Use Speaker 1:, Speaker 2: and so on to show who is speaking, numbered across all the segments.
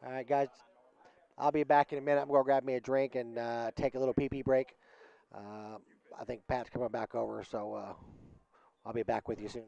Speaker 1: All right, guys. I'll be back in a minute. I'm going to grab me a drink and take a little pee pee break. Uh, I think Pat's coming back over, so I'll be back with you soon.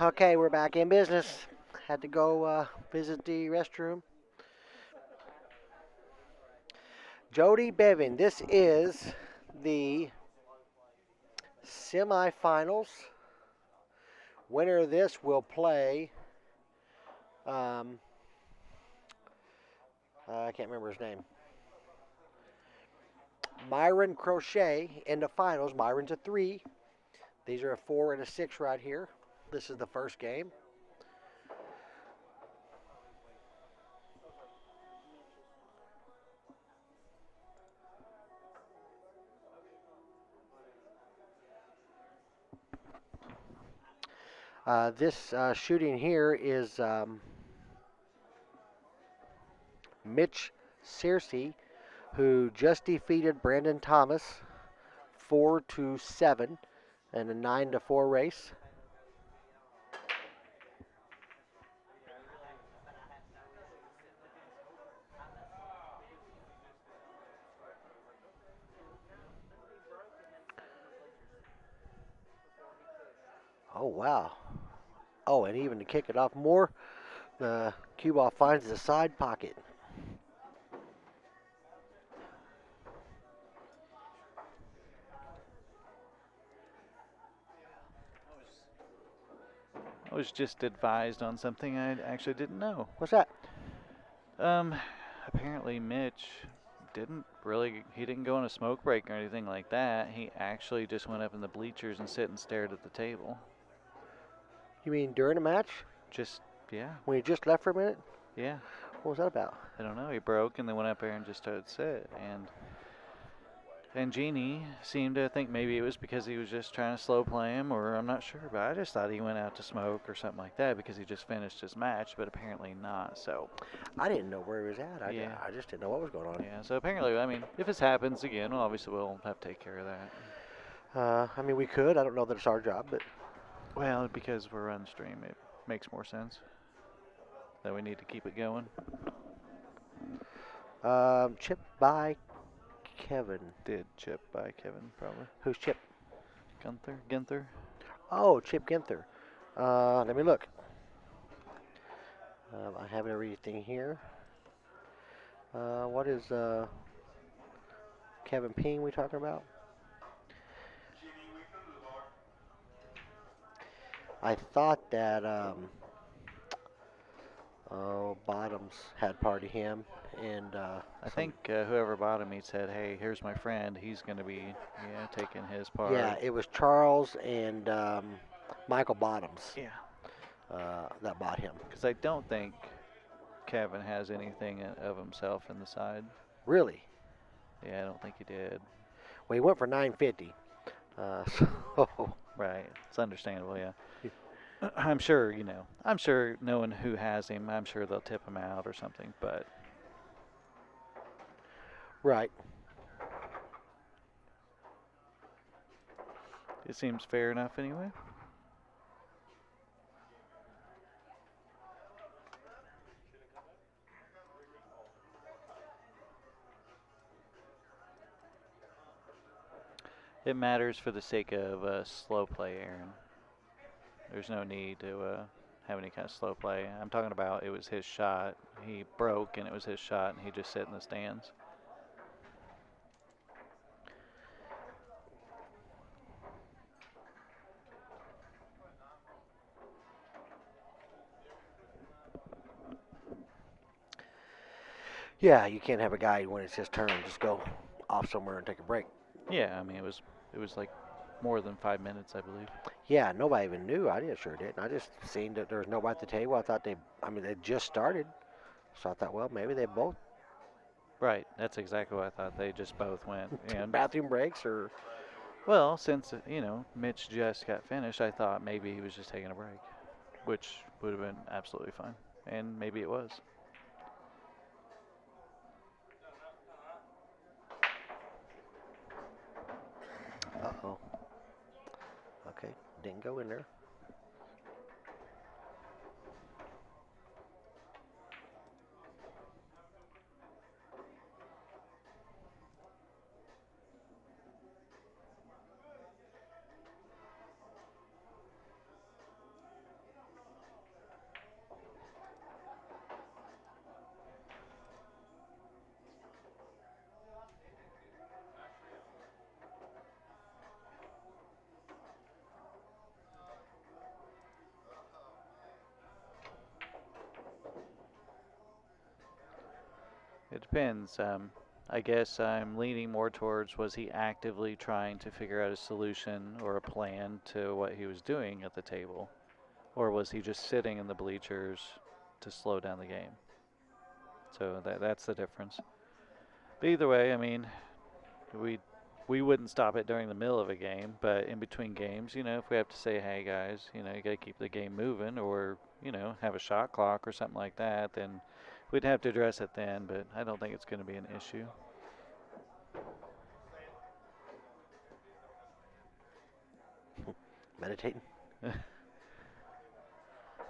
Speaker 1: Okay, we're back in business. Had to go visit the restroom. Jody Bevan, this is the semifinals. Winner of this will play. Um, I can't remember his name. Myron Crochet in the finals. Myron's a 3. These are a 4 and a 6 right here. This is the first game. This shooting here is Mitch Scearce, who just defeated Brandon Thomas 4-7 in a 9-4 race. Oh wow! Oh, and even to kick it off more, the cue ball finds the side pocket.
Speaker 2: I was just advised on something I actually didn't know.
Speaker 1: What's that?
Speaker 2: Um, Apparently Mitch he didn't go on a smoke break or anything like that. He actually just went up in the bleachers and sit and stared at the table.
Speaker 1: You mean during the match
Speaker 2: Just, yeah,
Speaker 1: when he just left for a minute?
Speaker 2: yeah.
Speaker 1: What was that about?
Speaker 2: I don't know. He broke and then went up there and just started to sit. And Jeannie seemed to think maybe it was because he was just trying to slow play him, or I'm not sure, but I just thought he went out to smoke or something like that because he just finished his match, but apparently not. So,
Speaker 1: I didn't know where he was at.
Speaker 2: yeah.
Speaker 1: I just didn't know what was going on.
Speaker 2: Yeah, so apparently, I mean, if this happens again, well, obviously we'll have to take care of that.
Speaker 1: I mean, we could. I don't know that it's our job, but
Speaker 2: Well, because we're on stream, it makes more sense that we need to keep it going.
Speaker 1: Chip by Kevin.
Speaker 2: Did Chip by Kevin, probably.
Speaker 1: Who's Chip?
Speaker 2: Ginther?
Speaker 1: Oh, Chip Ginther. Let me look. I have everything here. What is Kevin Ping we talking about? I thought that Bottoms had part of him, and
Speaker 2: I think whoever bought him, he said, hey, here's my friend. He's going to be taking his part.
Speaker 1: yeah, it was Charles and Michael Bottoms
Speaker 2: Yeah.
Speaker 1: that bought him.
Speaker 2: Because I don't think Kevin has anything of himself in the side.
Speaker 1: Really?
Speaker 2: Yeah, I don't think he did.
Speaker 1: Well, he went for $950. So
Speaker 2: Right. It's understandable, yeah. I'm sure, I'm sure knowing who has him, I'm sure they'll tip him out or something, but
Speaker 1: right.
Speaker 2: it seems fair enough anyway. It matters for the sake of slow play, Aaron. There's no need to have any kind of slow play. I'm talking about it was his shot. He broke and it was his shot and he just sat in the stands.
Speaker 1: Yeah, you can't have a guy when it's his turn just go off somewhere and take a break.
Speaker 2: Yeah, I mean it was like more than 5 minutes, I believe.
Speaker 1: Yeah, nobody even knew. I sure didn't. I just seen that there was nobody at the table. I thought they just started. So I thought, well, maybe they both
Speaker 2: Right, that's exactly what I thought. They just both went. And
Speaker 1: bathroom breaks or.
Speaker 2: well, since Mitch just got finished, I thought maybe he was just taking a break, which would have been absolutely fine, and maybe it was.
Speaker 1: Uh-oh. Okay, didn't go in there.
Speaker 2: It depends. I guess I'm leaning more towards was he actively trying to figure out a solution or a plan to what he was doing at the table? Or was he just sitting in the bleachers to slow down the game? So that's the difference. But either way, I mean, we we wouldn't stop it during the middle of a game, but in between games, if we have to say, hey guys, you got to keep the game moving, or have a shot clock or something like that, then we'd have to address it then. But I don't think it's going to be an issue.
Speaker 1: Meditating?
Speaker 2: I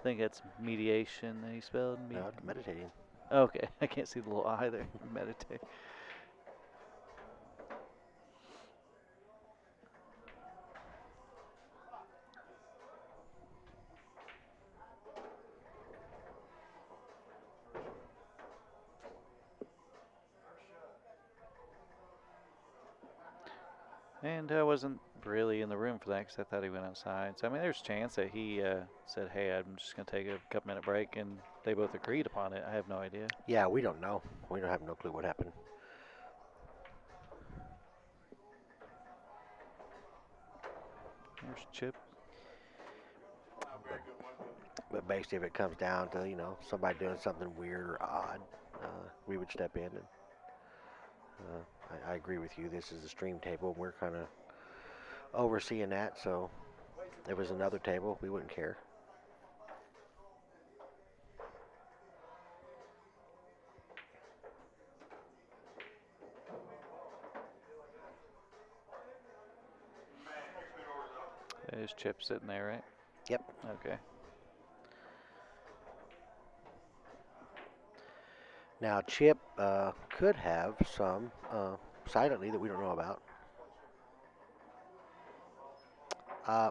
Speaker 2: think it's mediation that he spelled.
Speaker 1: No, meditating.
Speaker 2: Okay, I can't see the little eye there. Meditate. And I wasn't really in the room for that because I thought he went outside. So, I mean, there's a chance that he said, hey, I'm just going to take a couple minute break, and they both agreed upon it. I have no idea.
Speaker 1: Yeah, we don't know. We don't have no clue what happened.
Speaker 2: There's Chip.
Speaker 1: But basically, if it comes down to, somebody doing something weird or odd, we would step in. And I agree with you. This is the stream table. We're kind of overseeing that. So if it was another table, we wouldn't care.
Speaker 2: There's Chip sitting there, right?
Speaker 1: Yep.
Speaker 2: Okay.
Speaker 1: Now, Chip could have some silently that we don't know about. Uh,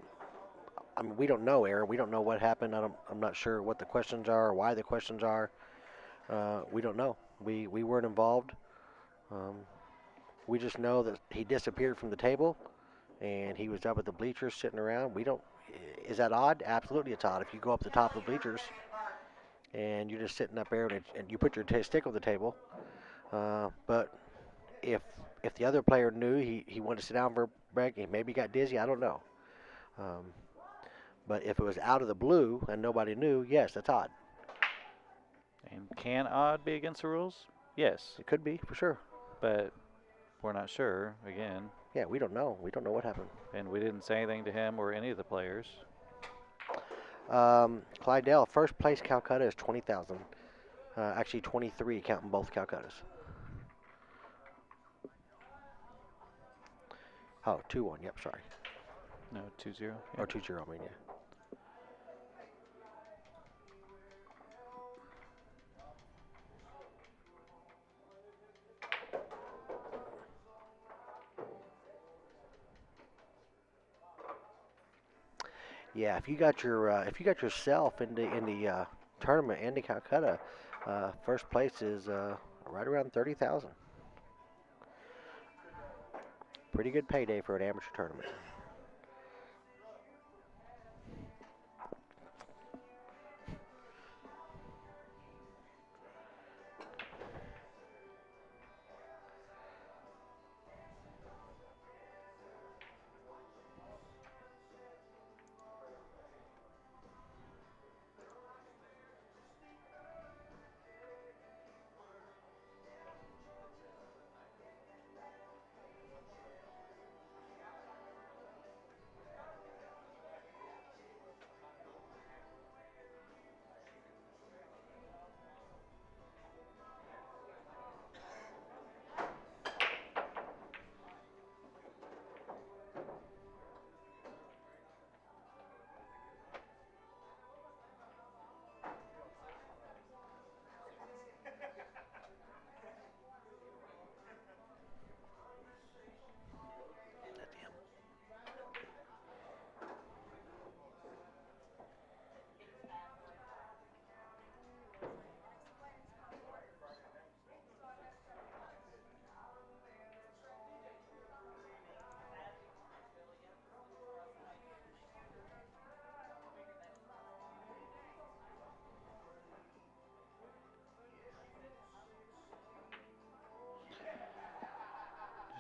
Speaker 1: I mean, we don't know, Aaron. We don't know what happened. I'm not sure what the questions are or why the questions are. We don't know. We weren't involved. Um, we just know that he disappeared from the table, and he was up at the bleachers sitting around. We don't. Is that odd? Absolutely, it's odd. If you go up the top of the bleachers and you're just sitting up there and you put your stick on the table, but if the other player knew he wanted to sit down for a break, he maybe got dizzy. I don't know. Um, but if it was out of the blue and nobody knew, yes, that's odd.
Speaker 2: And can odd be against the rules? Yes.
Speaker 1: It could be for sure.
Speaker 2: But we're not sure, again.
Speaker 1: Yeah, we don't know. We don't know what happened.
Speaker 2: And we didn't say anything to him or any of the players.
Speaker 1: Clydell, first place Calcutta is 20,000. Actually, 23, counting both Calcuttas. Oh, 2-1. Yep, sorry.
Speaker 2: No, 2-0. Yeah.
Speaker 1: Or 2-0, I mean, yeah. Yeah, if you got yourself in the tournament and the Calcutta, first place is right around 30,000. Pretty good payday for an amateur tournament.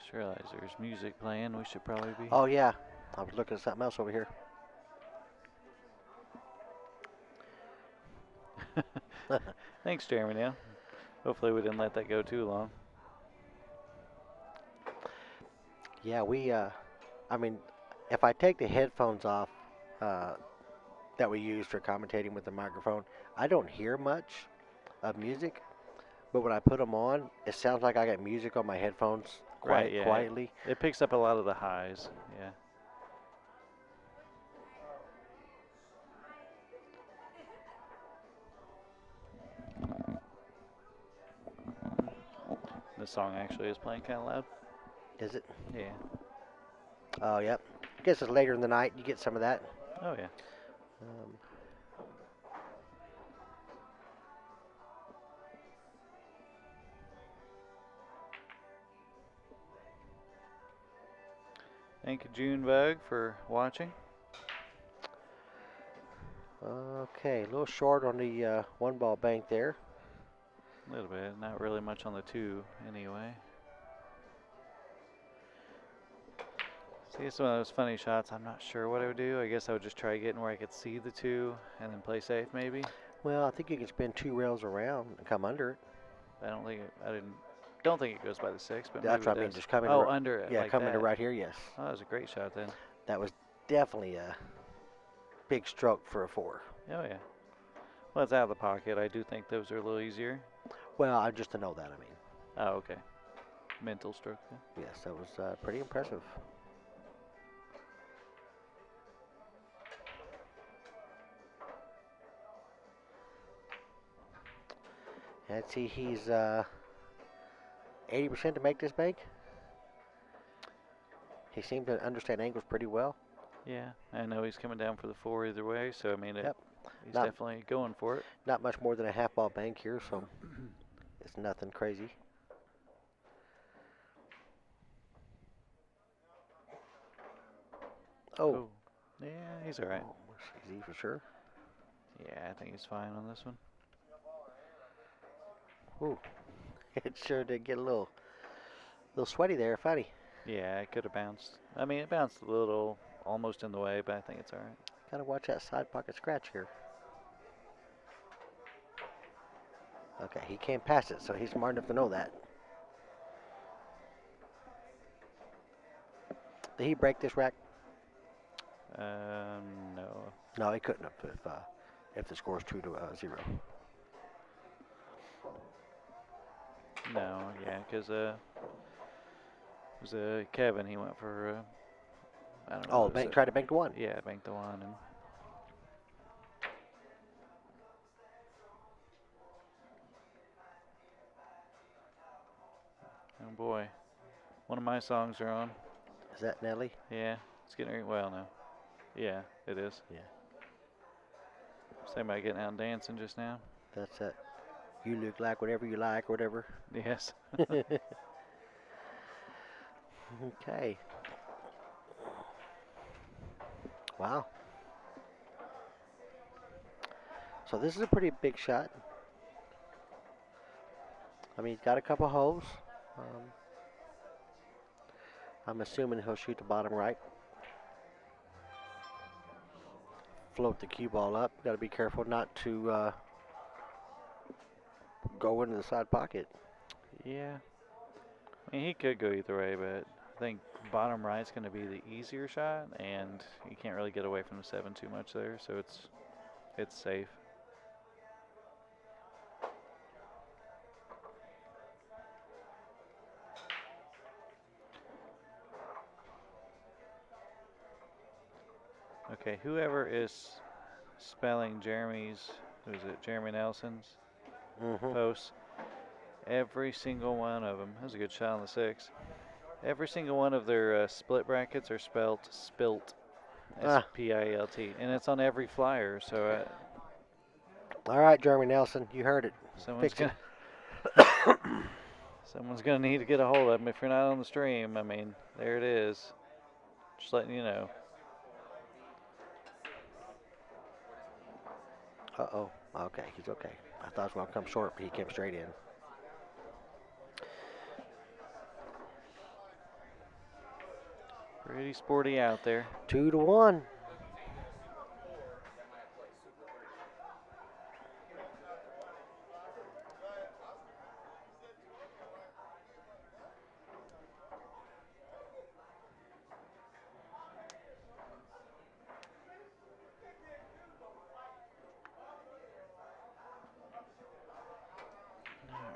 Speaker 2: Just realized there's music playing. We should probably be.
Speaker 1: Oh yeah, I was looking at something else over here.
Speaker 2: Thanks, Jeremy. Now, hopefully we didn't let that go too long.
Speaker 1: Yeah, I mean, if I take the headphones off uh, that we use for commentating with the microphone, I don't hear much of music. But when I put them on, it sounds like I got music on my headphones
Speaker 2: Right?
Speaker 1: quite
Speaker 2: Yeah.
Speaker 1: quietly.
Speaker 2: It picks up a lot of the highs. Yeah. The song actually is playing kind of loud.
Speaker 1: Is it?
Speaker 2: Yeah.
Speaker 1: Oh, yep. I guess it's later in the night. You get some of that.
Speaker 2: Oh yeah.
Speaker 1: Um,
Speaker 2: Thank you, Junebug, for watching.
Speaker 1: okay, a little short on the one ball bank there.
Speaker 2: A little bit, not really much on the 2 anyway. See, it's one of those funny shots. I'm not sure what I would do. I guess I would just try getting where I could see the 2 and then play safe, maybe.
Speaker 1: Well, I think you can spin 2 rails around and come under it.
Speaker 2: I don't think don't think it goes by the 6, but
Speaker 1: That's
Speaker 2: maybe
Speaker 1: what
Speaker 2: it
Speaker 1: I mean.
Speaker 2: does.
Speaker 1: Just come
Speaker 2: Oh,
Speaker 1: into
Speaker 2: under it.
Speaker 1: yeah,
Speaker 2: like
Speaker 1: come
Speaker 2: that.
Speaker 1: into right here. Yes,
Speaker 2: Oh, that was a great shot then.
Speaker 1: that was definitely a big stroke for a 4.
Speaker 2: Oh yeah. Well, it's out of the pocket. I do think those are a little easier.
Speaker 1: Well, just to know that, I mean.
Speaker 2: Oh, okay. Mental stroke. Yeah.
Speaker 1: Yes, that was pretty impressive. Let's see, he's 80% to make this bank. He seemed to understand angles pretty well.
Speaker 2: Yeah, I know he's coming down for the 4 either way, so I mean,
Speaker 1: Yep.
Speaker 2: he's
Speaker 1: Not-
Speaker 2: definitely going for it.
Speaker 1: Not much more than a half ball bank here, so it's nothing crazy. Oh.
Speaker 2: Yeah, he's all right.
Speaker 1: Oh, easy for sure.
Speaker 2: Yeah, I think he's fine on this one.
Speaker 1: Ooh, it sure did get a little sweaty there, funny.
Speaker 2: Yeah, it could have bounced. I mean, it bounced a little, almost in the way, but I think it's all right.
Speaker 1: Gotta watch that side pocket scratch here. Okay, he came past it, so he's smart enough to know that. Did he break this rack?
Speaker 2: No.
Speaker 1: No, he couldn't have if the score's 2-0.
Speaker 2: No, yeah, because it was Kevin. He went for I don't know.
Speaker 1: Oh, bank tried to bank the 1.
Speaker 2: Yeah, bank the 1 and. Oh boy, one of my songs are on.
Speaker 1: Is that Nelly?
Speaker 2: Yeah, it's getting well now. Yeah, it is.
Speaker 1: Yeah.
Speaker 2: Somebody getting out and dancing just now.
Speaker 1: That's it. You look like whatever you like, whatever.
Speaker 2: Yes.
Speaker 1: Okay. Wow. So this is a pretty big shot. I mean, he's got a couple holes. I'm assuming he'll shoot the bottom right. Float the cue ball up. Got to be careful not to go into the side pocket.
Speaker 2: Yeah. I mean, he could go either way, but I think bottom right's going to be the easier shot, and you can't really get away from the 7 too much there, so it's safe. Okay, whoever is spelling Jeremy's, who is it, Jeremy Nelson's posts, every single one of them, that was a good shot on the 6. Every single one of their split brackets are spelt spilt, S-P-I-L-T, and it's on every flyer, so
Speaker 1: all right, Jeremy Nelson, you heard it.
Speaker 2: someone's gonna need to get a hold of him if you're not on the stream. I mean, there it is. Just letting you know.
Speaker 1: Uh-oh. Okay, he's okay. I thought it was going to come short, but he came straight in.
Speaker 2: Pretty sporty out there.
Speaker 1: 2-1.
Speaker 2: All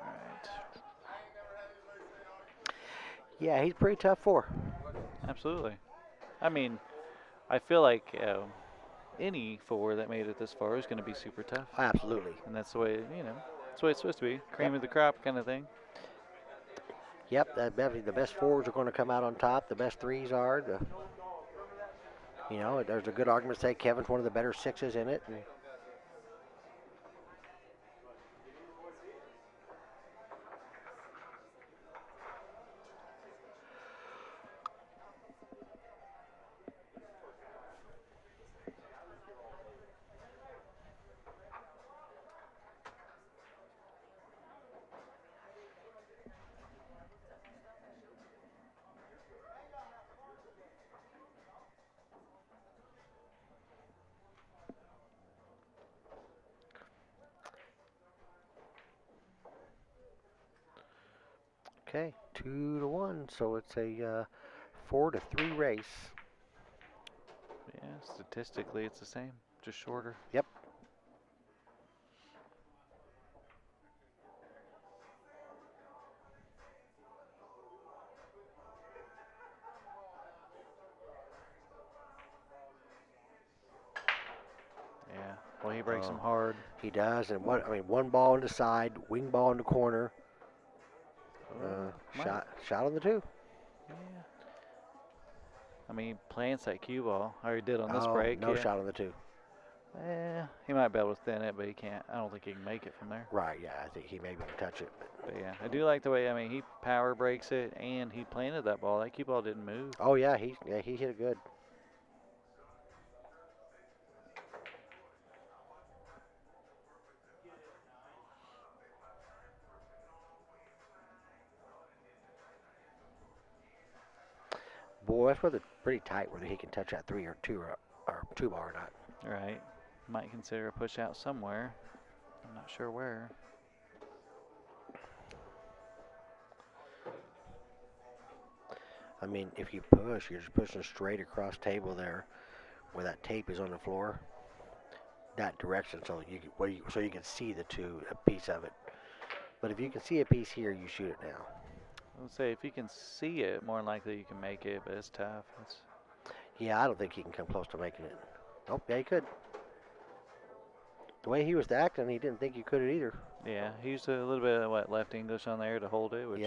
Speaker 2: right.
Speaker 1: Yeah, he's pretty tough for.
Speaker 2: Absolutely. I mean, I feel like any four that made it this far is going to be super tough.
Speaker 1: Absolutely.
Speaker 2: And that's the way, that's the way it's supposed to be. Cream
Speaker 1: Yep.
Speaker 2: of the crop kind of thing.
Speaker 1: Yep, the best fours are going to come out on top. The best threes are. There's a good argument to say Kevin's one of the better sixes in it. Okay, 2-1. So it's a 4-3 race.
Speaker 2: Yeah, statistically it's the same, just shorter.
Speaker 1: Yep.
Speaker 2: Yeah. Well, he breaks them hard.
Speaker 1: He does, and one ball on the side, wing ball in the corner. Shot on the two.
Speaker 2: Yeah. I mean, he plants that cue ball, or he did on this
Speaker 1: Oh,
Speaker 2: break.
Speaker 1: no
Speaker 2: Yeah.
Speaker 1: shot on the two.
Speaker 2: He might be able to thin it, but he can't. I don't think he can make it from there.
Speaker 1: Right, yeah, I think he maybe can touch it.
Speaker 2: But yeah, I do like the way. I mean, he power breaks it, and he planted that ball. That cue ball didn't move.
Speaker 1: Oh yeah, he hit it good. Boy, that's whether pretty tight whether he can touch that three or two ball or not.
Speaker 2: Right. Might consider a push out somewhere. I'm not sure where.
Speaker 1: I mean, if you push, you're just pushing straight across table there, where that tape is on the floor. That direction, so you can see a piece of it. But if you can see a piece here, you shoot it now.
Speaker 2: I would say if you can see it, more likely you can make it, but it's tough.
Speaker 1: Yeah, I don't think he can come close to making it. Oh, yeah, he could. The way he was acting, he didn't think he could either.
Speaker 2: Yeah, he used a little bit of left English on there to hold it, which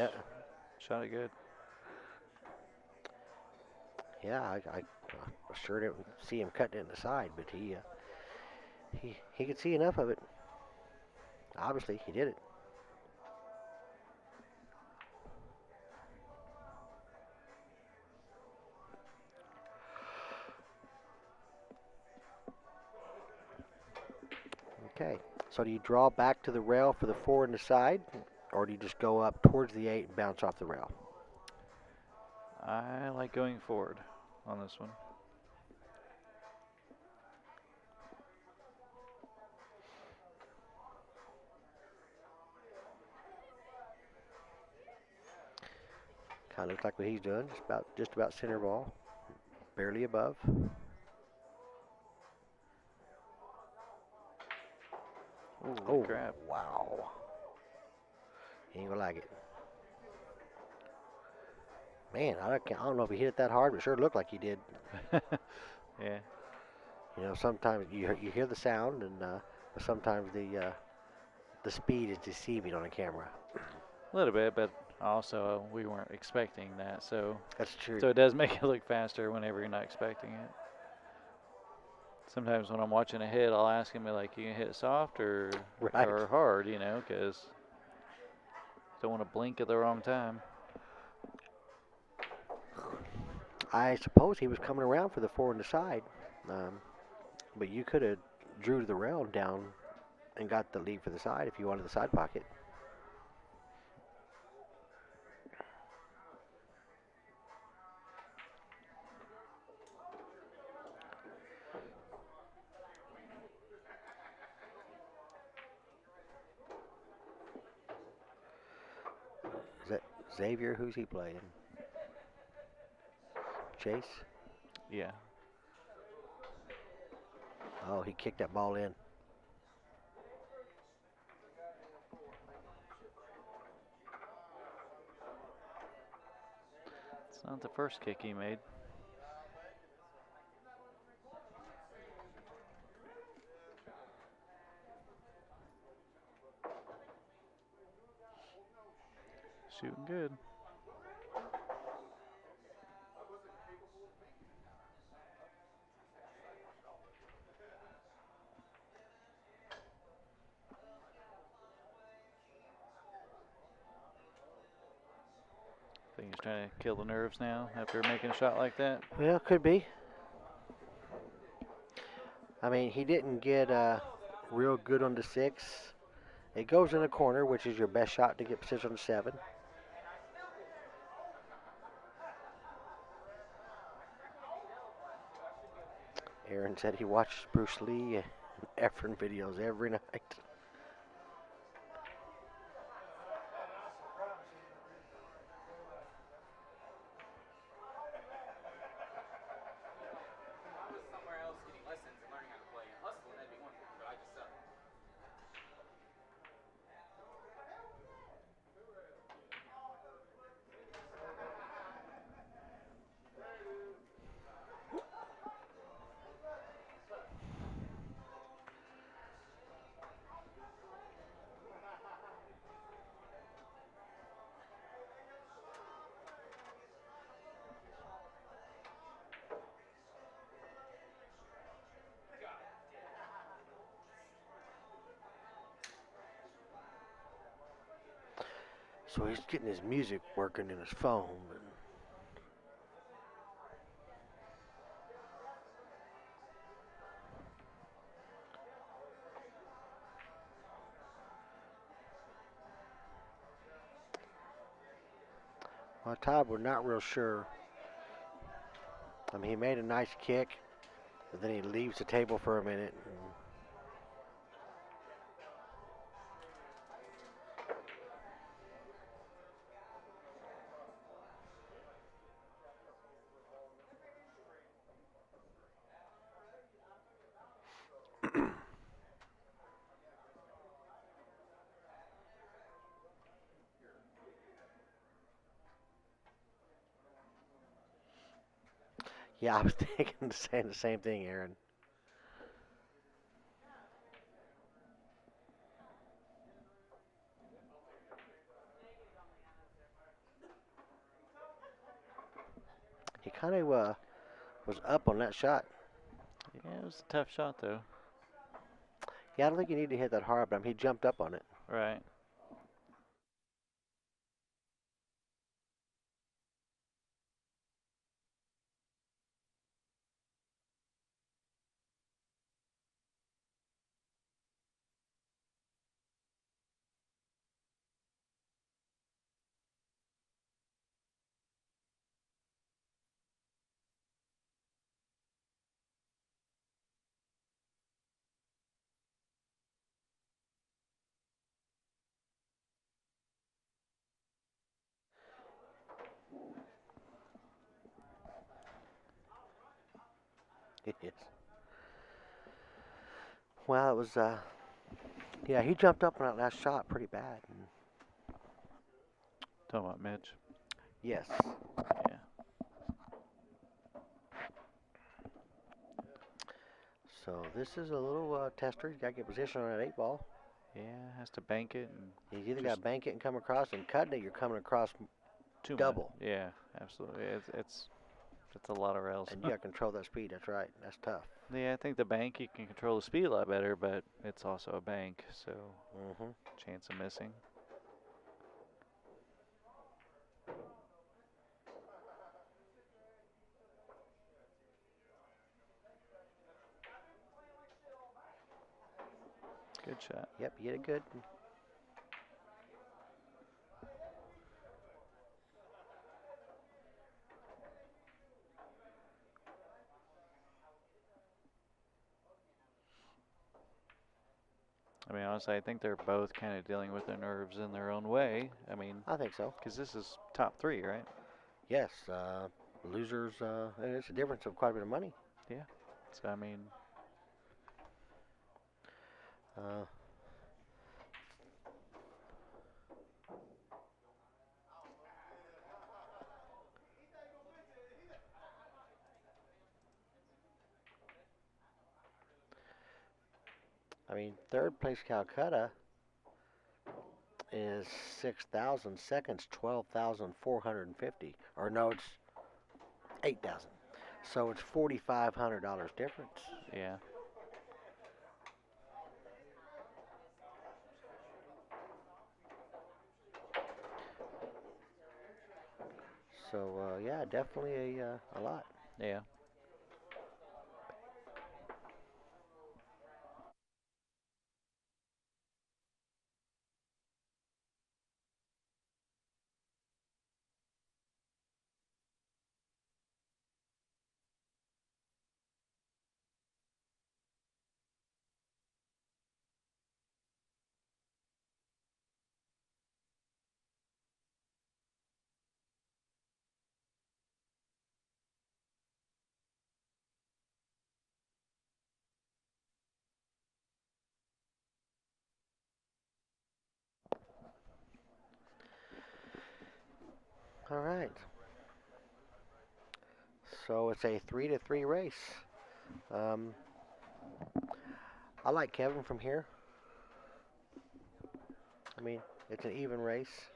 Speaker 2: shot it good.
Speaker 1: Yeah, I sure didn't see him cutting it in the side, but he could see enough of it. Obviously, he did it. Okay, so do you draw back to the rail for the four in the side, or do you just go up towards the 8 and bounce off the rail?
Speaker 2: I like going forward on this one.
Speaker 1: Kind of looks like what he's doing, just about center ball, barely above.
Speaker 2: Ooh,
Speaker 1: Oh,
Speaker 2: crap.
Speaker 1: wow. He ain't gonna like it. Man, I don't know if he hit it that hard, but it sure looked like he did.
Speaker 2: Yeah.
Speaker 1: Sometimes you hear the sound, and sometimes the speed is deceiving on a camera.
Speaker 2: A little bit, but also we weren't expecting that, so
Speaker 1: That's true.
Speaker 2: so it does make it look faster whenever you're not expecting it. Sometimes when I'm watching a hit, I'll ask him like, "You gonna hit it soft or hard?" Because don't want to blink at the wrong time.
Speaker 1: I suppose he was coming around for the four on the side, but you could have drew the rail down and got the lead for the side if you wanted the side pocket. Xavier, who's he playing? Chase?
Speaker 2: Yeah.
Speaker 1: Oh, he kicked that ball in.
Speaker 2: It's not the first kick he made. Shooting good. I think he's trying to kill the nerves now after making a shot like that.
Speaker 1: Well, could be. I mean, he didn't get real good on the 6. It goes in the corner, which is your best shot to get position on 7. Aaron said he watches Bruce Lee and Efren videos every night. So he's getting his music working in his phone. Well, Todd, we're not real sure. I mean, he made a nice kick, but then he leaves the table for a minute. Yeah, I was thinking saying the same thing, Aaron. He kind of was up on that shot.
Speaker 2: Yeah, it was a tough shot though.
Speaker 1: Yeah, I don't think he needed to hit that hard, but he jumped up on it.
Speaker 2: Right.
Speaker 1: Yes. Well, it was. Yeah, he jumped up on that last shot pretty bad.
Speaker 2: Talking about Mitch.
Speaker 1: Yes.
Speaker 2: Yeah.
Speaker 1: So this is a little tester. He's got to get position on that 8 ball.
Speaker 2: Yeah, has to bank it and
Speaker 1: He's either got
Speaker 2: just
Speaker 1: to bank it and come across, and cutting it, you're coming across
Speaker 2: too much.
Speaker 1: double.
Speaker 2: Yeah, absolutely. It's a lot of rails.
Speaker 1: And you got to control that speed. That's right. That's tough.
Speaker 2: Yeah, I think the bank you can control the speed a lot better, but it's also a bank, so
Speaker 1: Mm-hmm.
Speaker 2: chance of missing. Good shot.
Speaker 1: Yep, you get it good.
Speaker 2: I mean, honestly, I think they're both kind of dealing with their nerves in their own way. I mean,
Speaker 1: I think so.
Speaker 2: because this is top three, right?
Speaker 1: Yes, losers. And it's a difference of quite a bit of money.
Speaker 2: Yeah. So I mean,
Speaker 1: Uh, third place Calcutta is 6,000. Second's 12,450. Or no, it's 8,000. So it's $4,500 difference.
Speaker 2: yeah.
Speaker 1: So yeah, definitely a lot.
Speaker 2: Yeah.
Speaker 1: All right. So it's a 3-3 race. Um, I like Kevin from here. I mean, it's an even race.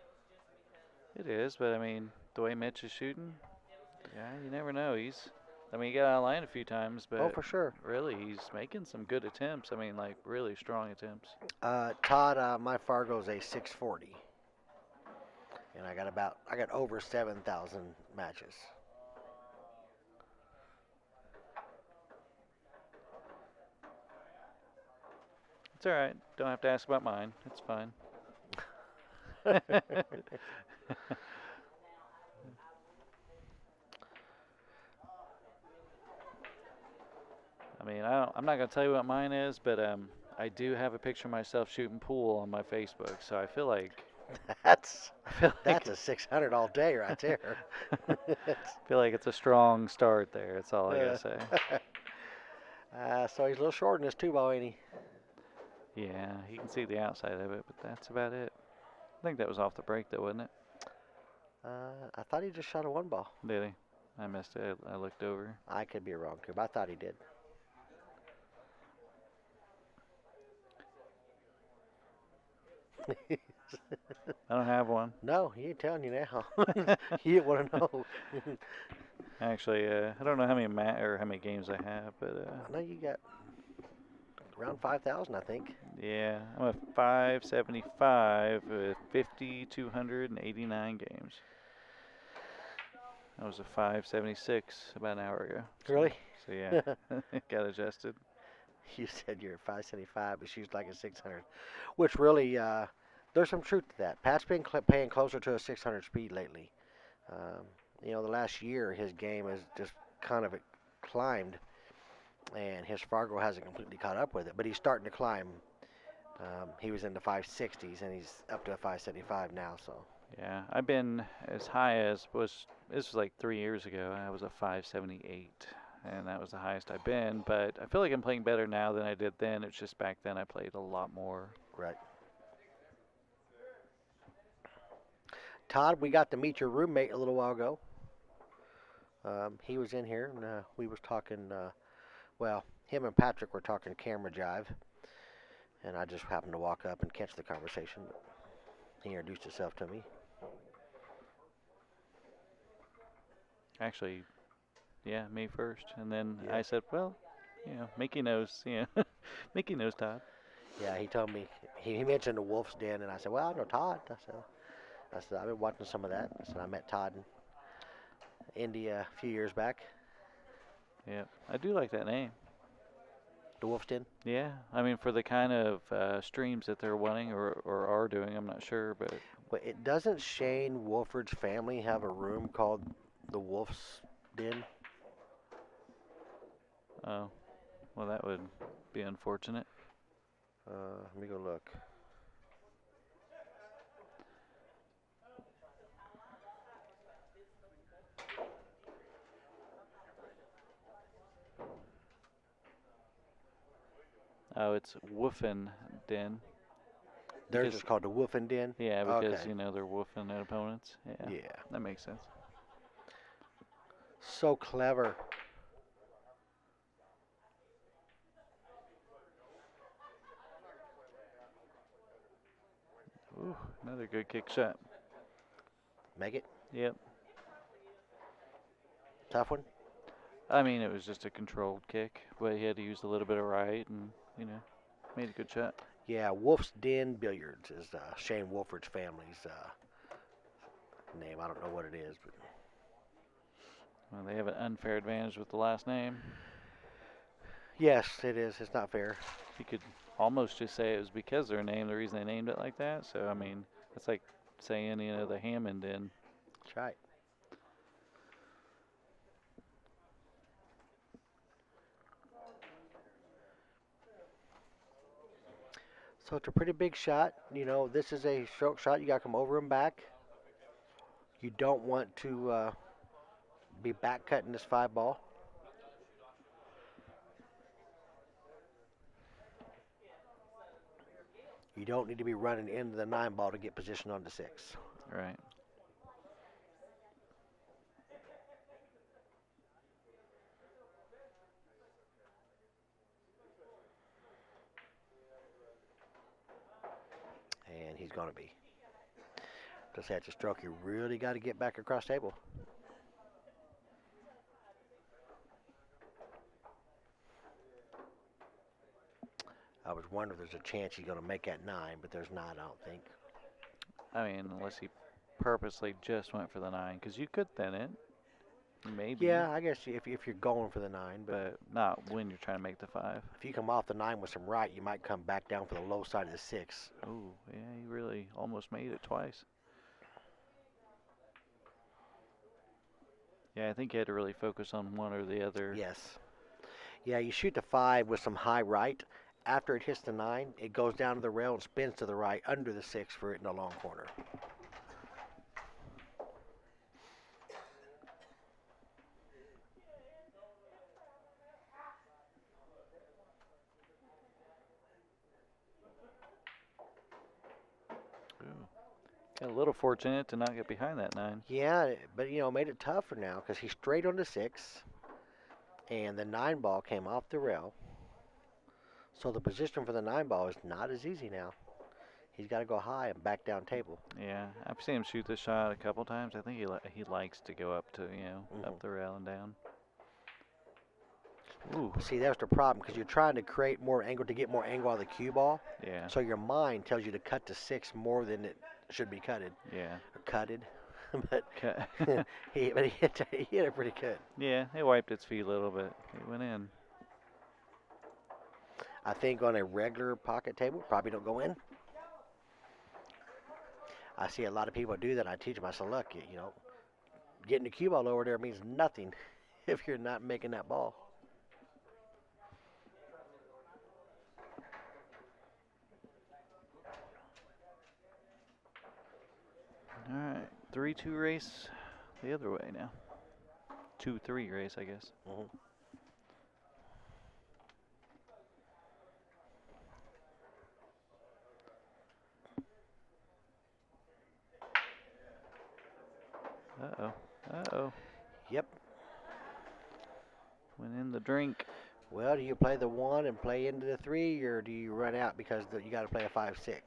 Speaker 2: It is, but I mean, the way Mitch is shooting, yeah, you never know. I mean, he got out of line a few times,
Speaker 1: Oh,
Speaker 2: but
Speaker 1: for sure.
Speaker 2: really, he's making some good attempts. I mean, like really strong attempts.
Speaker 1: Todd, my Fargo's a 640, and I got over 7,000 matches.
Speaker 2: It's all right. Don't have to ask about mine. It's fine. I mean, I'm not gonna tell you what mine is, but I do have a picture of myself shooting pool on my Facebook, so I feel like
Speaker 1: that's
Speaker 2: I feel like
Speaker 1: that's a 600 all day right there.
Speaker 2: feel like it's a strong start there. That's all I gotta
Speaker 1: uh,
Speaker 2: say.
Speaker 1: so he's a little short in his two ball, ain't he?
Speaker 2: Yeah, you can see the outside of it, but that's about it. I think that was off the break, though, wasn't it?
Speaker 1: I thought he just shot a one ball.
Speaker 2: Did he? I missed it. I looked over.
Speaker 1: I could be wrong, too, but I thought he did.
Speaker 2: I don't have one.
Speaker 1: No, he ain't telling you now. You didn't want to know.
Speaker 2: Actually, I don't know how many or how many games I have, but
Speaker 1: I know you got around 5,000, I think.
Speaker 2: yeah, I'm a 575 with 5,289 games. I was a 576 about an hour ago.
Speaker 1: Really?
Speaker 2: So yeah, got adjusted.
Speaker 1: You said you're at 575, but she's like a 600, which really, there's some truth to that. Pat's been paying closer to a 600 speed lately. Um, the last year his game has just kind of climbed, and his Fargo hasn't completely caught up with it, but he's starting to climb. He was in the 560s, and he's up to a 575 now. So
Speaker 2: Yeah, I've been as high as this was like 3 years ago. I was a 578, and that was the highest I've been. But I feel like I'm playing better now than I did then. It's just back then I played a lot more.
Speaker 1: right. Todd, we got to meet your roommate a little while ago. He was in here, and we was talking. Well, him and Patrick were talking camera jive, and I just happened to walk up and catch the conversation. He introduced himself to me.
Speaker 2: Actually, yeah, me first, and then
Speaker 1: Yeah.
Speaker 2: I said, well, Mickey knows, Mickey knows Todd.
Speaker 1: Yeah, he told me he mentioned the Wolf's Den, and I said, "Well, I know Todd." I said I've been watching some of that. I said I met Todd in India a few years back.
Speaker 2: Yeah, I do like that name.
Speaker 1: The Wolf's Den.
Speaker 2: Yeah, I mean for the kind of streams that they're wanting or are doing, I'm not sure, but
Speaker 1: But it doesn't Shane Wolford's family have a room called the Wolf's Den?
Speaker 2: oh, well that would be unfortunate.
Speaker 1: Let me go look.
Speaker 2: Oh, it's Woofing Den.
Speaker 1: Theirs
Speaker 2: Because,
Speaker 1: is called the Wolfen Den.
Speaker 2: yeah, because,
Speaker 1: Okay.
Speaker 2: you know, they're woofing at opponents. Yeah,
Speaker 1: Yeah.
Speaker 2: that makes sense.
Speaker 1: So clever.
Speaker 2: Ooh, another good kick shot.
Speaker 1: Make it.
Speaker 2: Yep.
Speaker 1: Tough one.
Speaker 2: I mean, it was just a controlled kick, but he had to use a little bit of right and, you know, made a good shot.
Speaker 1: Yeah, Wolf's Den Billiards is Shane Wolford's family's name. I don't know what it is, but
Speaker 2: Well, they have an unfair advantage with the last name.
Speaker 1: yes, it is. It's not fair.
Speaker 2: You could almost just say it was because their name, the reason they named it like that. So, I mean, it's like saying, you know, the Hammond Den.
Speaker 1: That's right. So it's a pretty big shot. You know, this is a stroke shot. You got to come over and back. You don't want to be back cutting this 5 ball. You don't need to be running into the 9 ball to get position on the 6.
Speaker 2: Right.
Speaker 1: And he's going to be. Just had to stroke. You really got to get back across table. I was wondering if there's a chance he's going to make that 9, but there's not, I don't think.
Speaker 2: I mean, unless he purposely just went for the 9, because you could thin it. Maybe.
Speaker 1: Yeah, I guess if you're going for the 9,
Speaker 2: but not when you're trying to make the 5.
Speaker 1: if you come off the 9 with some right, you might come back down for the low side of the 6.
Speaker 2: Oh, yeah, he really almost made it twice. Yeah, I think you had to really focus on one or the other.
Speaker 1: Yes. Yeah, you shoot the 5 with some high right. After it hits the 9, it goes down to the rail and spins to the right under the 6 for it in the long corner.
Speaker 2: Ooh. Got a little fortunate to not get behind that 9.
Speaker 1: Yeah, but made it tougher now because he's straight on the 6, and the 9 ball came off the rail. So the position for the 9 ball is not as easy now. He's got to go high and back down table.
Speaker 2: Yeah, I've seen him shoot this shot a couple times. I think he likes to go up to, up the rail and down. Ooh.
Speaker 1: See, that's the problem because you're trying to create more angle to get more angle on the cue ball.
Speaker 2: Yeah.
Speaker 1: So your mind tells you to cut the 6 more than it should be cutted.
Speaker 2: Yeah.
Speaker 1: Or cutted. But
Speaker 2: Okay.
Speaker 1: he hit it pretty good.
Speaker 2: Yeah, it wiped its feet a little bit. It went in.
Speaker 1: I think on a regular pocket table, probably don't go in. I see a lot of people do that. I teach them. I say, look, getting the cue ball over there means nothing if you're not making that ball.
Speaker 2: All right, 3-2 race the other way now. 2-3 race, I guess.
Speaker 1: Mm-hmm.
Speaker 2: Uh-oh. Uh-oh.
Speaker 1: Yep.
Speaker 2: Went in the drink.
Speaker 1: Well, do you play the 1 and play into the 3, or do you run out because you got to play a 5-6?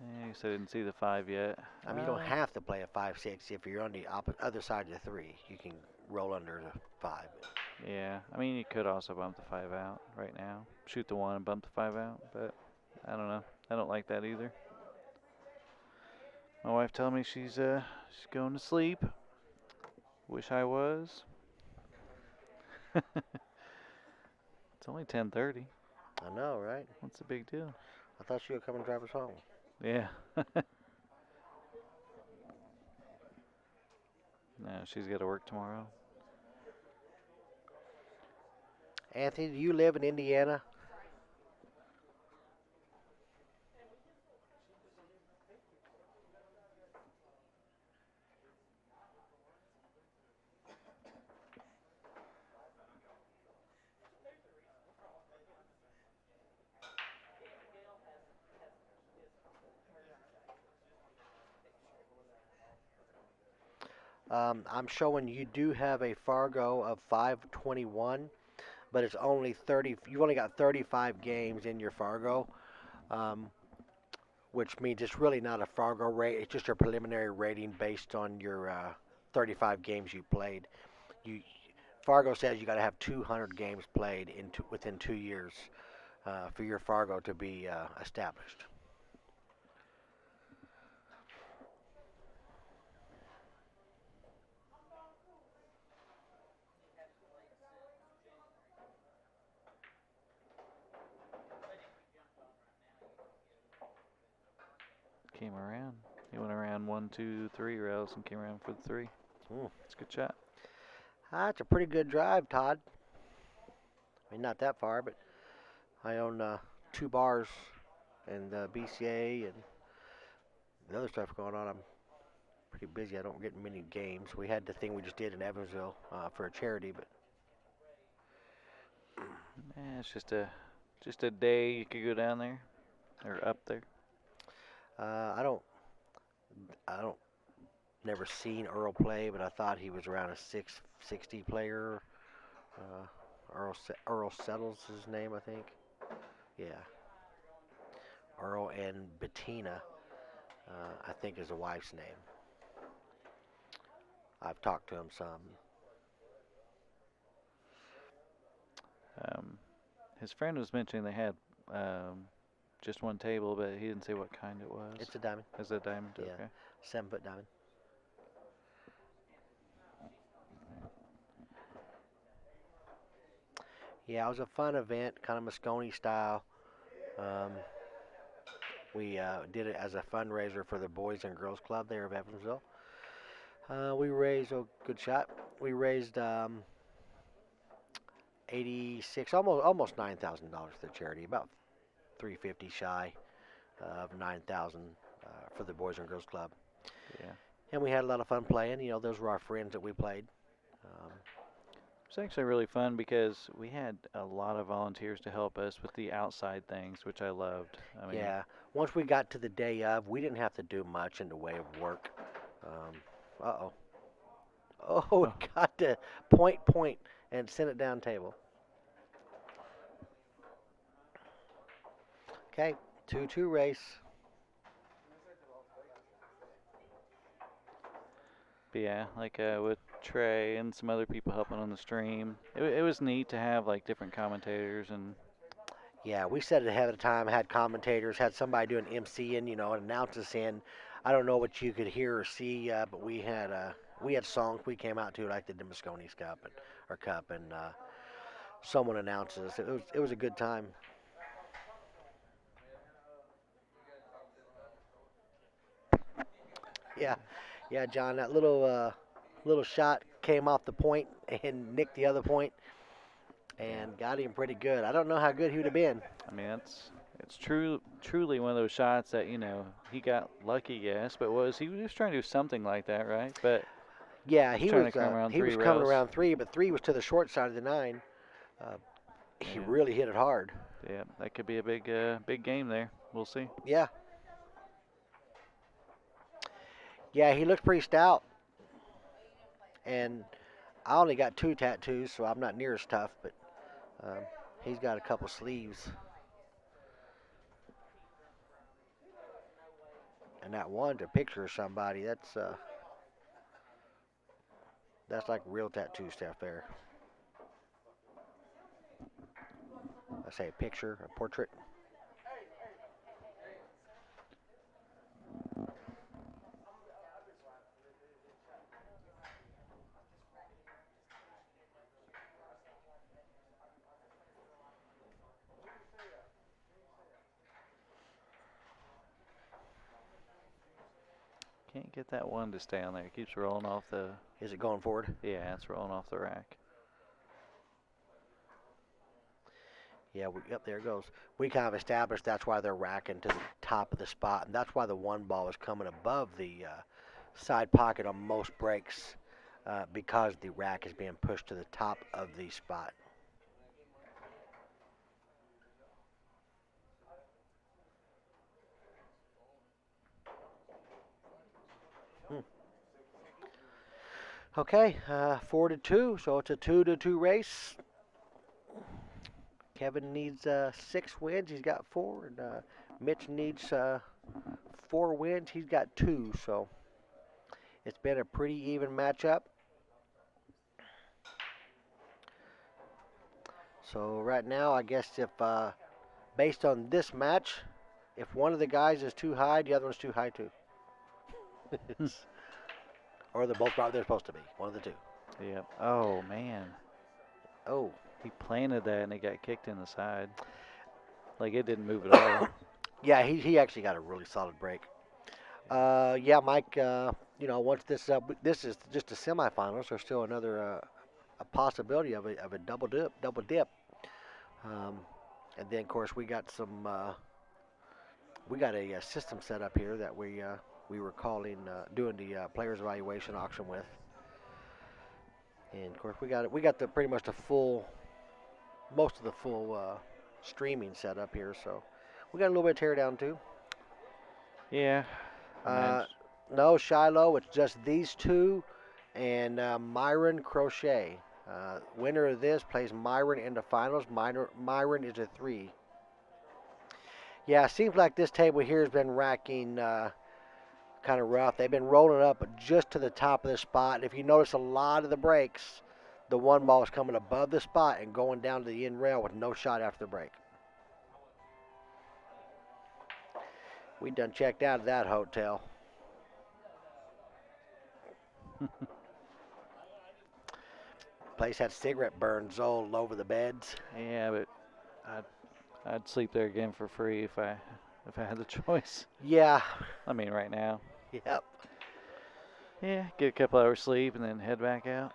Speaker 2: I guess I didn't see the 5 yet.
Speaker 1: I mean, you don't have to play a 5-6 if you're on the other side of the 3. You can roll under the 5.
Speaker 2: Yeah, I mean, you could also bump the 5 out right now. Shoot the 1 and bump the 5 out, but I don't know. I don't like that either. My wife told me she's going to sleep. Wish I was. It's only 10:30.
Speaker 1: I know, right?
Speaker 2: What's the big deal?
Speaker 1: I thought you would come and drive us home.
Speaker 2: Yeah. No, she's got to work tomorrow.
Speaker 1: Anthony, do you live in Indiana? I'm showing you do have a Fargo of 521, but it's only 30. You've only got 35 games in your Fargo, um, which means it's really not a Fargo rate. It's just a preliminary rating based on your 35 games you played. You Fargo says you got to have 200 games played within 2 years for your Fargo to be established.
Speaker 2: Came around. He went around 1, 2, 3 rails and came around for the three.
Speaker 1: Mm.
Speaker 2: It's a good shot.
Speaker 1: That's a pretty good drive, Todd. I mean, not that far, but I own two bars and BCA and the other stuff going on. I'm pretty busy. I don't get many games. We had the thing we just did in Evansville for a charity, but
Speaker 2: It's just a day you could go down there or up there.
Speaker 1: I don't never seen Earl play, but I thought he was around a 660 player. Earl Settles his name, I think. Yeah, Earl and Bettina, I think is the wife's name. I've talked to him some.
Speaker 2: Um, his friend was mentioning they had um, just one table, but he didn't say what kind it was.
Speaker 1: It's a diamond.
Speaker 2: Is it a diamond?
Speaker 1: Yeah,
Speaker 2: Okay.
Speaker 1: 7 foot diamond. Yeah, it was a fun event, kind of Moscone style. Um, we did it as a fundraiser for the Boys and Girls Club there of Evansville. We raised a good shot. We raised 86, almost $9,000 for the charity, about 350 shy of 9,000 for the Boys and Girls Club.
Speaker 2: Yeah.
Speaker 1: And we had a lot of fun playing. You know, those were our friends that we played. Um,
Speaker 2: It was actually really fun because we had a lot of volunteers to help us with the outside things, which I loved. I mean,
Speaker 1: yeah, once we got to the day of, we didn't have to do much in the way of work. Uh-oh. Oh, we
Speaker 2: oh,
Speaker 1: got to point, and send it down table. Okay, 2-2 race.
Speaker 2: but yeah, like with Trey and some other people helping on the stream, it was neat to have like different commentators and
Speaker 1: Yeah, we said it ahead of time, had commentators, had somebody doing MCing, you know, and announce us in. I don't know what you could hear or see, but we had songs we came out to like the Moscone's Cup or Cup, and someone announces us. It was a good time. Yeah, yeah, John, that little shot came off the point and nicked the other point
Speaker 2: yeah.
Speaker 1: and got him pretty good. I don't know how good he would have been.
Speaker 2: I mean, it's truly one of those shots that he got lucky, yes, but he was trying to do something like that, right? But
Speaker 1: Yeah,
Speaker 2: he's trying to come around
Speaker 1: he
Speaker 2: three
Speaker 1: was coming
Speaker 2: rails.
Speaker 1: around three, but three was to the short side of the nine. Uh, he
Speaker 2: Yeah,
Speaker 1: really hit it hard.
Speaker 2: yeah, that could be a big game there. We'll see.
Speaker 1: Yeah, yeah, he looked pretty stout, and I only got two tattoos, so I'm not near as tough, but um, he's got a couple sleeves, and that one to picture of somebody that's like real tattoo stuff there. I say a picture, a portrait.
Speaker 2: Can't get that one to stay on there. It keeps rolling off the.
Speaker 1: Is it going forward?
Speaker 2: Yeah, it's rolling off the rack.
Speaker 1: Yeah, yep, there it goes. We kind of established that's why they're racking to the top of the spot, and that's why the one ball is coming above the side pocket on most breaks because the rack is being pushed to the top of the spot. Hmm. Okay, 4-2, so it's a 2-2 race. Kevin needs 6 wins. He's got 4, and Mitch needs 4 wins. He's got 2. So it's been a pretty even matchup. So right now, I guess if based on this match, if one of the guys is too high, the other one's too high too. Or they're both right. They're supposed to be. One of the two.
Speaker 2: Yep. Oh man,
Speaker 1: Oh,
Speaker 2: he planted that and it got kicked in the side. Like it didn't move at all.
Speaker 1: yeah, he actually got a really solid break. Yeah, Mike. Once this this is just a semifinals. There's still another a possibility of a double dip. Um, and then of course we got some we got a system set up here that we were calling doing the players evaluation auction with. And of course we got the pretty much the full most of the full streaming set up here. So we got a little bit of teardown too.
Speaker 2: Yeah. I mean,
Speaker 1: Uh, no, Shiloh. It's just these two and Myron Crochet. Winner of this plays Myron in the finals. Myron is a 3. Yeah, it seems like this table here has been racking kind of rough. They've been rolling up just to the top of the spot. And if you notice a lot of the breaks, the one ball is coming above the spot and going down to the end rail with no shot after the break. We done checked out of that hotel. Place had cigarette burns all over the beds.
Speaker 2: yeah, but I'd sleep there again for free if I had the choice.
Speaker 1: Yeah.
Speaker 2: I mean, right now.
Speaker 1: Yep.
Speaker 2: Yeah, get a couple hours sleep and then head back out.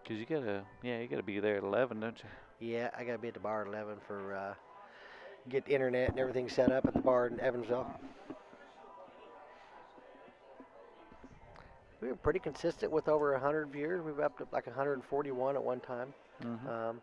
Speaker 2: Cause you gotta be there at 11, don't you?
Speaker 1: Yeah, I gotta be at the bar at 11 for get the internet and everything set up at the bar in Evansville. We were pretty consistent with over 100 viewers. We were up to like 141 at one time.
Speaker 2: Mm-hmm.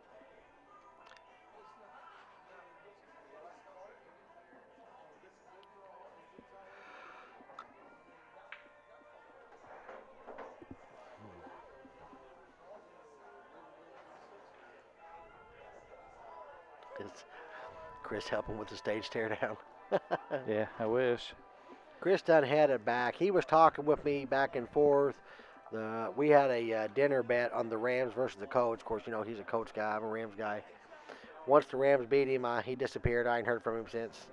Speaker 1: Is Chris helping with the stage teardown?
Speaker 2: Yeah, I wish.
Speaker 1: Chris done had it back. He was talking with me back and forth. We had a dinner bet on the Rams versus the Colts. Of course, he's a Colts guy. I'm a Rams guy. Once the Rams beat him, he disappeared. I ain't heard from him since.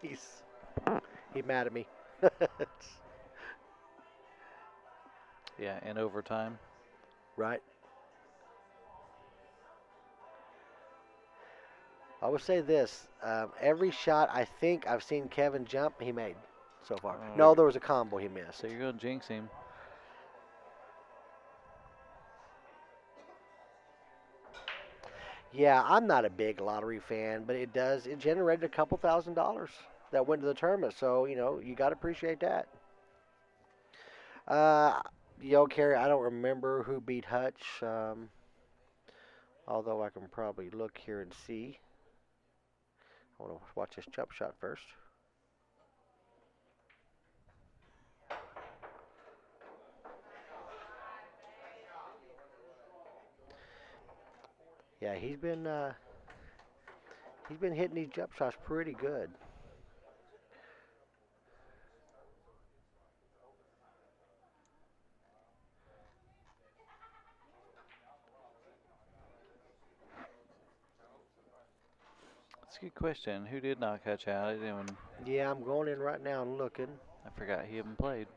Speaker 1: He's mad at me.
Speaker 2: Yeah, in overtime.
Speaker 1: Right. I would say this: every shot I think I've seen Kevin jump, he made so far.
Speaker 2: Oh,
Speaker 1: No, there was a combo he missed.
Speaker 2: So you're gonna jinx him.
Speaker 1: Yeah, I'm not a big lottery fan, but it generated a couple $1,000s that went to the tournament. So you got to appreciate that. Uh, Kerry, I don't remember who beat Hutch. Although I can probably look here and see. I want to watch this jump shot first. Yeah, he's been hitting these jump shots pretty good.
Speaker 2: That's a good question. Who did knock Hutch out? I didn't even.
Speaker 1: Yeah, I'm going in right now and looking.
Speaker 2: I forgot he even played.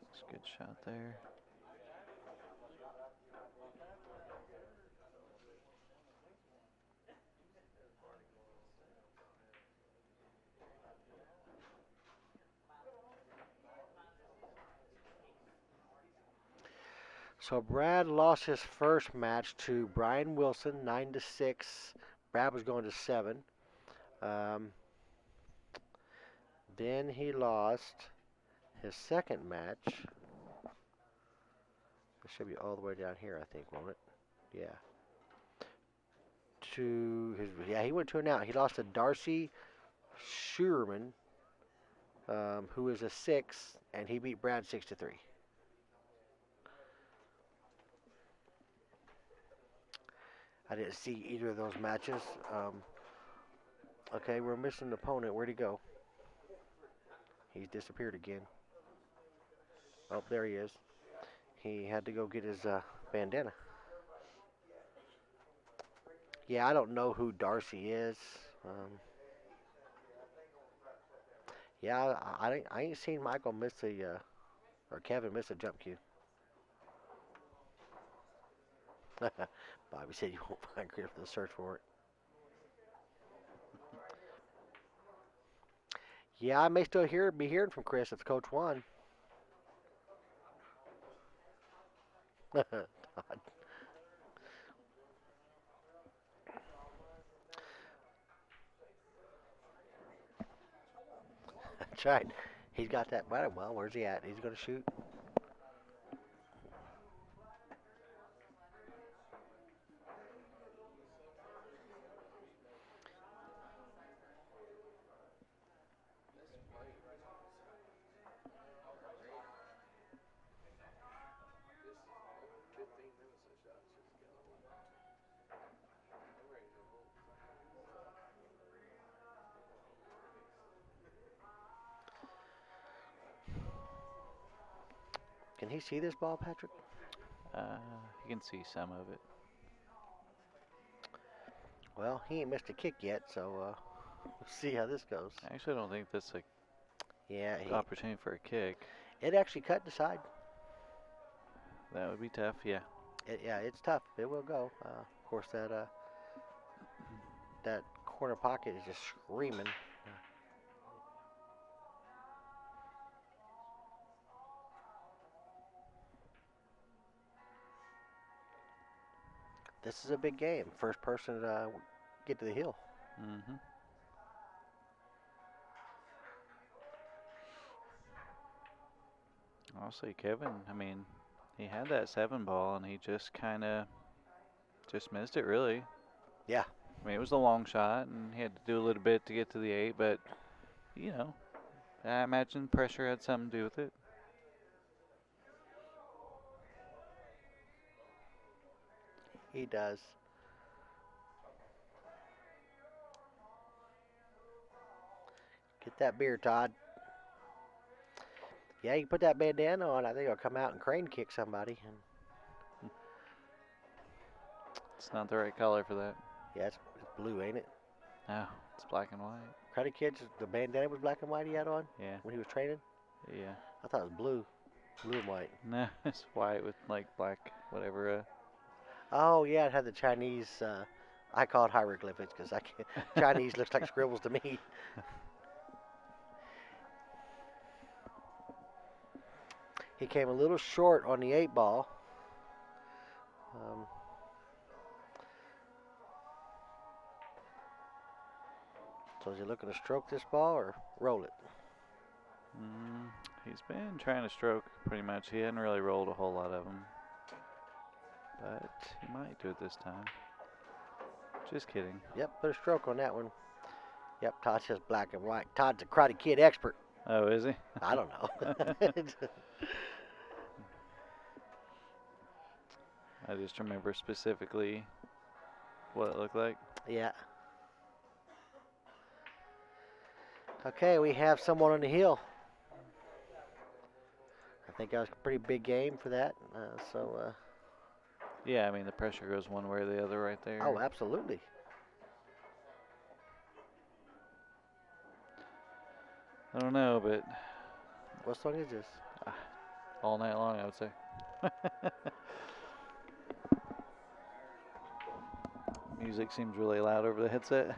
Speaker 2: That's a good shot there.
Speaker 1: So Brad lost his first match to Brian Wilson, 9-6. Brad was going to 7. Um, then he lost his second match. It should be all the way down here, I think, won't it? Yeah. He went to an out. He lost to Darcy Schuerman, who is a 6, and he beat Brad 6-3. I didn't see either of those matches. Okay, we're missing an opponent. Where'd he go? He's disappeared again. Oh, there he is. He had to go get his bandana. Yeah, I don't know who Darcy is. Yeah, I ain't seen Michael miss or Kevin miss a jump cue. Bobby said you won't find Chris for the search for it. Yeah, I may still be hearing from Chris if Coach won. That's right. He's got that. Well, where's he at? He's going to shoot. Can he see this ball, Patrick?
Speaker 2: You can see some of it.
Speaker 1: Well, he ain't missed a kick yet, so we'll see how this goes.
Speaker 2: Actually, I don't think that's a
Speaker 1: Yeah,
Speaker 2: opportunity for a kick.
Speaker 1: It actually cut inside.
Speaker 2: That would be tough, yeah.
Speaker 1: Yeah, it's tough. It will go. Of course, that corner pocket is just screaming. This is a big game. First person to get to the hill.
Speaker 2: Mm-hmm. I'll say Kevin, I mean, he had that 7 ball and he just kind of just missed it, really.
Speaker 1: Yeah.
Speaker 2: I mean, it was a long shot and he had to do a little bit to get to the 8, but, you know, I imagine pressure had something to do with it.
Speaker 1: He does. Get that beer, Todd. Yeah, you can put that bandana on. I think he'll come out and crane kick somebody.
Speaker 2: It's not the right color for that.
Speaker 1: Yeah, it's blue, ain't it?
Speaker 2: No, it's black and white.
Speaker 1: Karate Kid, the bandana was black and white he had on
Speaker 2: Yeah.
Speaker 1: when he was training?
Speaker 2: Yeah.
Speaker 1: I thought it was blue and white.
Speaker 2: No, it's white with like black, whatever.
Speaker 1: Oh, yeah, it had the Chinese, I call it hieroglyphics because Chinese looks like scribbles to me. He came a little short on the 8 ball. So is he looking to stroke this ball or roll it?
Speaker 2: He's been trying to stroke pretty much. He hadn't really rolled a whole lot of them. But he might do it this time. Just kidding.
Speaker 1: Yep, put a stroke on that one. Yep, Todd says black and white. Todd's a Karate Kid expert.
Speaker 2: Oh, is he?
Speaker 1: I don't know.
Speaker 2: I just remember specifically what it looked like.
Speaker 1: Yeah. Okay, we have someone on the hill. I think that was a pretty big game for that.
Speaker 2: Yeah, I mean, the pressure goes one way or the other right there.
Speaker 1: Oh, absolutely.
Speaker 2: I don't know, but
Speaker 1: What song is this?
Speaker 2: all night long, I would say. Music seems really loud over the headset.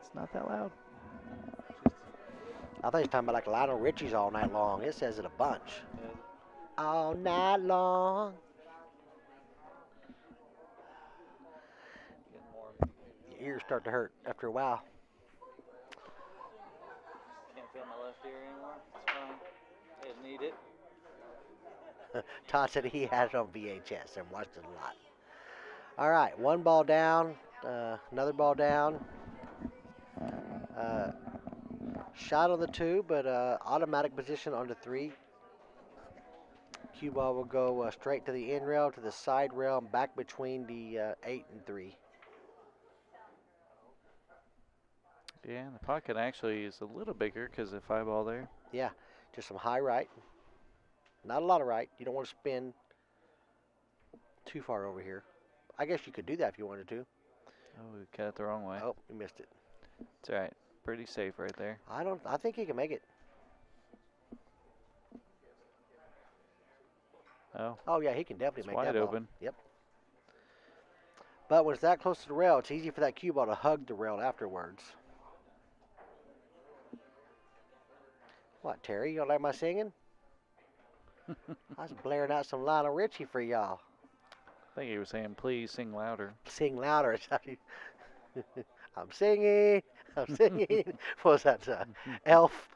Speaker 2: It's not that loud.
Speaker 1: I think he's talking about like Lionel Richie's All Night Long. It says it a bunch. All night long. Your ears start to hurt after a while.
Speaker 2: Can't feel my left ear anymore. It's fine. Didn't need it.
Speaker 1: Todd said he had it on VHS and watched it a lot. All right, 1 ball down. Another ball down. Uh, Shot on the 2, but automatic position on the 3. Cue ball will go straight to the end rail, to the side rail, and back between the 8 and 3.
Speaker 2: Yeah, the pocket actually is a little bigger because of 5 ball there.
Speaker 1: Yeah, just some high right. Not a lot of right. You don't want to spin too far over here. I guess you could do that if you wanted to.
Speaker 2: Oh, we cut it the wrong way.
Speaker 1: Oh, you missed it.
Speaker 2: It's all right. Pretty safe right there.
Speaker 1: I think he can make it.
Speaker 2: Oh,
Speaker 1: Oh yeah, he can definitely
Speaker 2: it's
Speaker 1: make
Speaker 2: wide
Speaker 1: that ball.
Speaker 2: open.
Speaker 1: Yep. But when it's that close to the rail, it's easy for that cue ball to hug the rail afterwards. What, Terry? You don't like my singing? I was blaring out some Lionel Richie for y'all.
Speaker 2: I think he was saying, please sing louder.
Speaker 1: Sing louder. I'm singing. I'm singing. What was that? Elf.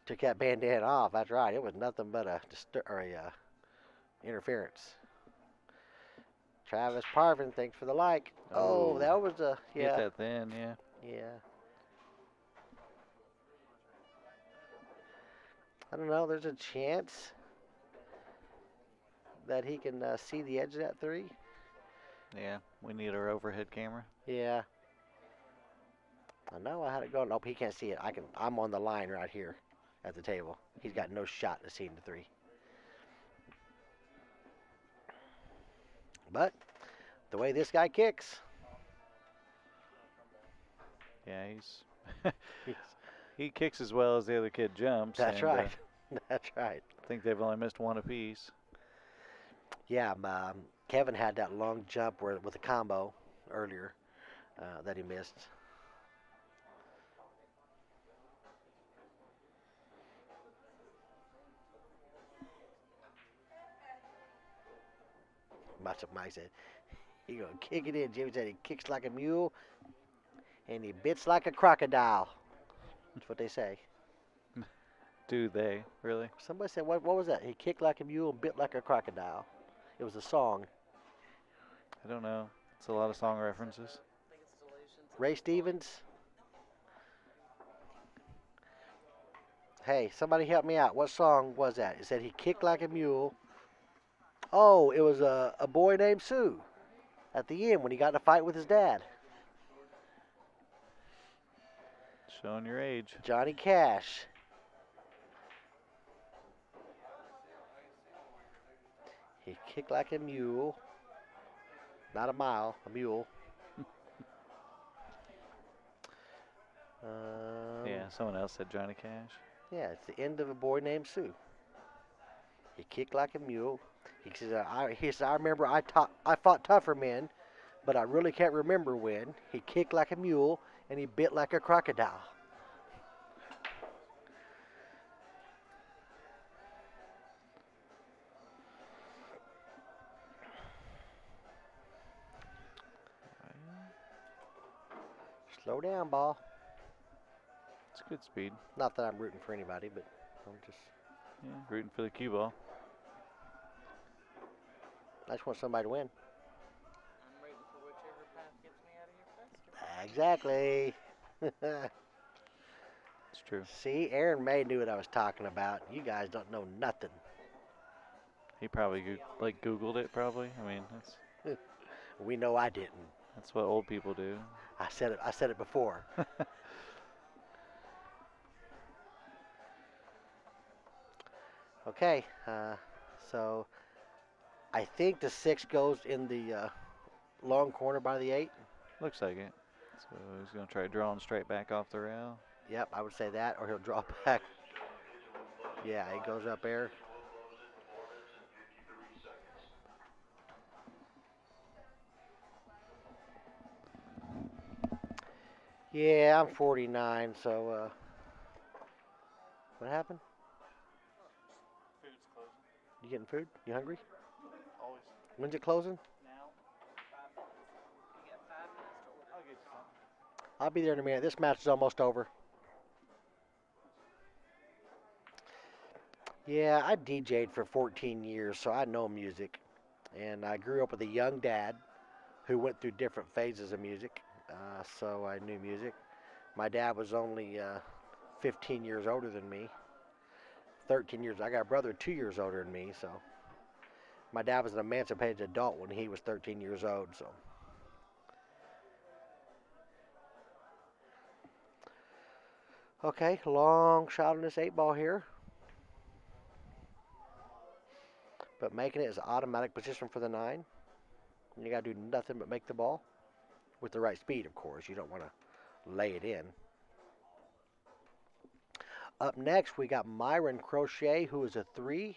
Speaker 1: Took that bandana off. That's right. It was nothing but a interference. Travis Parvin, thanks for the like. Oh, that was a
Speaker 2: Hit that thin, yeah.
Speaker 1: Yeah. I don't know. There's a chance that he can see the edge of that 3.
Speaker 2: Yeah, we need our overhead camera.
Speaker 1: Yeah. I know I had it going. Nope, he can't see it. I'm on the line right here at the table. He's got no shot at seeing the 3. But the way this guy kicks,
Speaker 2: Yeah, he kicks as well as the other kid jumps.
Speaker 1: that's
Speaker 2: and,
Speaker 1: right. That's right.
Speaker 2: I think they've only missed 1 apiece.
Speaker 1: Yeah, Kevin had that long jump with a combo earlier that he missed. Mike said, he gonna kick it in. Jimmy said he kicks like a mule and he bits like a crocodile. That's what they say.
Speaker 2: Do they, really?
Speaker 1: Somebody said, what was that? He kicked like a mule and bit like a crocodile. It was a song.
Speaker 2: I don't know. It's a lot of song references.
Speaker 1: Ray Stevens. Hey, somebody help me out. What song was that? It said he kicked like a mule. Oh, it was a boy named Sue at the end when he got in a fight with his dad.
Speaker 2: Showing your age.
Speaker 1: Johnny Cash. He kicked like a mule. Not a mile, a mule.
Speaker 2: Yeah, someone else said Johnny Cash.
Speaker 1: Yeah, it's the end of a boy named Sue. He kicked like a mule. He says, I remember I fought tougher men, but I really can't remember when. He kicked like a mule and he bit like a crocodile. Slow down, ball.
Speaker 2: It's good speed.
Speaker 1: Not that I'm rooting for anybody, but I'm just.
Speaker 2: Yeah, rooting for the cue ball.
Speaker 1: I just want somebody to win.
Speaker 3: I'm rooting for whichever path gets me out of here first.
Speaker 1: Exactly.
Speaker 2: It's true.
Speaker 1: See, Aaron May knew what I was talking about. You guys don't know nothing.
Speaker 2: He probably Googled it. Probably. I mean,
Speaker 1: We know I didn't.
Speaker 2: that's what old people do.
Speaker 1: I said it before. Okay, so I think the 6 goes in the long corner by the 8.
Speaker 2: Looks like it. So he's gonna try drawing straight back off the rail.
Speaker 1: Yep, I would say that, or he'll draw back. Yeah, he goes up there. Yeah, I'm 49, so what happened?
Speaker 2: Food's closing.
Speaker 1: You getting food? You hungry?
Speaker 2: Always.
Speaker 1: When's it closing?
Speaker 3: Now, you got 5 minutes to order.
Speaker 2: I'll get you some.
Speaker 1: I'll be there in a minute. This match is almost over. Yeah, I DJ'd for 14 years, so I know music. And I grew up with a young dad who went through different phases of music, so I knew music. My dad was only 15 years older than me, 13 years. I got a brother 2 years older than me, so my dad was an emancipated adult when he was 13 years old. So, okay, long shot on this 8 ball here, but making it is automatic position for the 9. You got to do nothing but make the ball with the right speed, of course. You don't want to lay it in. Up next, we got Myron Crochet, who is a 3,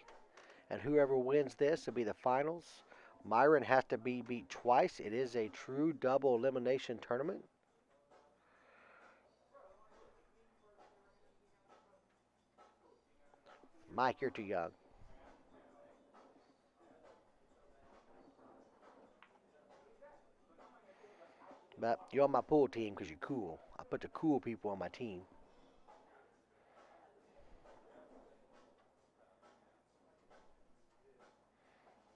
Speaker 1: and whoever wins this will be the finals. Myron has to be beat twice. It is a true double elimination tournament. Mike, you're too young. But you're on my pool team because you're cool. I put the cool people on my team.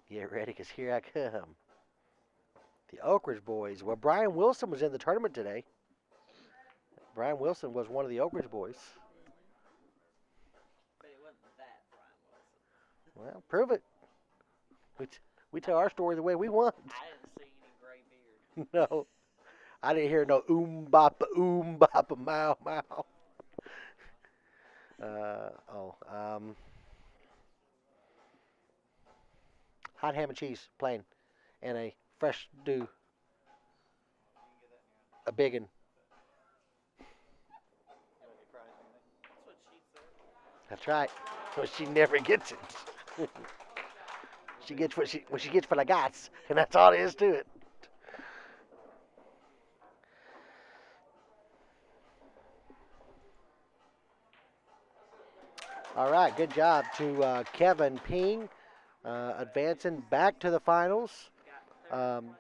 Speaker 1: Get ready because here I come. The Oak Ridge boys. Well, Brian Wilson was in the tournament today. Brian Wilson was one of the Oak Ridge boys.
Speaker 3: But it wasn't that Brian Wilson.
Speaker 1: Well, prove it. We, we tell our story the way we want.
Speaker 3: I didn't see any gray beard.
Speaker 1: No, I didn't hear no oom bop mow mow. Oh, hot ham and cheese plain and a fresh stew, a biggin.
Speaker 3: That's what she said.
Speaker 1: That's right. But she never gets it. She gets what she gets for the guts, and that's all there is to it. All right, good job to Kevin Ping, advancing back to the finals.
Speaker 3: Got third
Speaker 1: Um,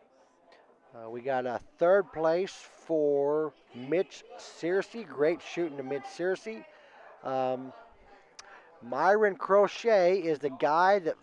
Speaker 3: place.
Speaker 1: we got a third place for Mitch Scearce. Great shooting to Mitch Scearce. Um, Myron Crochet is the guy that